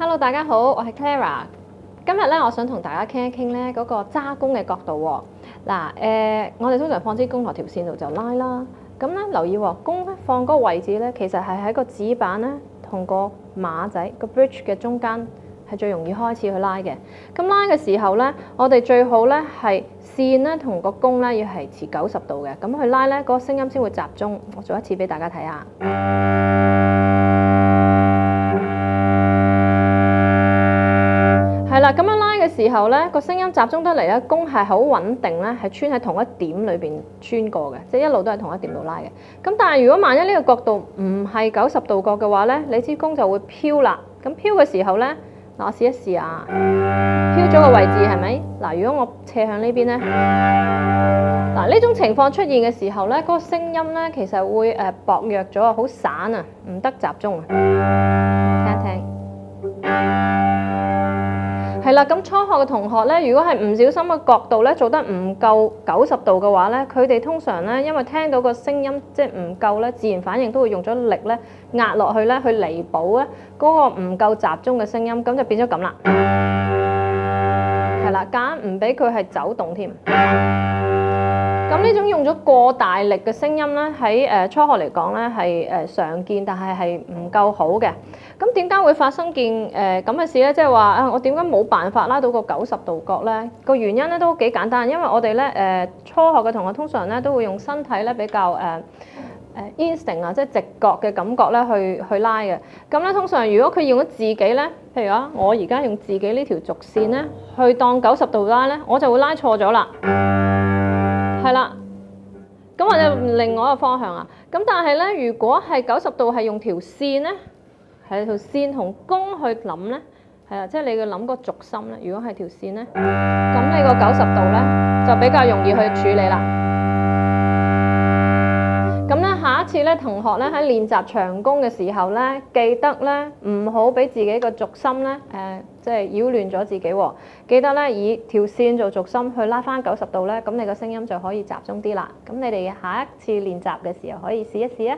Hello，大家好，我係 Clara。今日咧，我想同大家傾一傾咧嗰個揸弓嘅角度喎。嗱，我哋通常放支弓落條線度就拉啦。咁咧留意喎，弓咧放嗰個位置咧，其實係喺個指板咧同個馬仔個 bridge 嘅中間係最容易開始去拉嘅。咁拉嘅時候咧，我哋最好咧係線咧同個弓咧要係持90度嘅，咁去拉咧嗰個聲音先會集中。我做一次俾大家睇下。係啦，咁樣拉嘅時候咧，個聲音集中得嚟咧，弓係好穩定咧，係穿喺同一點裏邊穿過嘅，即係一路都係同一點度拉嘅。咁但係如果萬一呢個角度唔係90度角嘅話咧，你支弓就會飄啦。咁飄嘅時候咧，嗱我試一試啊，飄咗個位置係咪？嗱，如果我斜向呢邊咧，嗱呢種情況出現嘅時候咧，嗰個聲音咧其實會薄弱咗啊，好散啊，唔得集中啊。聽一聽。係啦，咁初學嘅同學咧，如果係唔小心嘅角度咧做得唔夠90度嘅話咧，佢哋通常咧因為聽到個聲音即係唔夠咧，自然反應都會用咗力咧壓落去咧，去彌補咧嗰個唔夠集中嘅聲音，咁就變咗咁啦。係啦，夾硬唔俾佢係走動添。咁呢種用咗過大力嘅聲音咧，喺初學嚟講咧係常見，但係唔夠好嘅。咁點解會發生件咁嘅事咧？即係話我點解冇辦法拉到個90度角咧？個原因咧都幾簡單，因為我哋咧初學嘅同學通常咧都會用身體咧比較instinct 啊，即係直覺嘅感覺咧去拉嘅。咁咧通常如果佢用咗自己咧，譬如話我而家用自己呢條軸線咧去當90度拉咧，我就會拉錯咗啦。係啦，咁或者另外一個方向啊。咁但係咧，如果係90度係用條線咧，係條線同弓去諗咧，係啊，即係你要諗個軸心咧。如果係條線咧，咁你個90度咧就比較容易去處理啦。咁咧，下一次咧，同學咧喺練習長弓嘅時候咧，記得咧唔好俾自己個軸心咧即係擾亂咗自己喎。記得咧以條線做軸心去拉翻90度咧，咁你個聲音就可以集中啲啦。咁你哋下一次練習嘅時候可以試一試啊。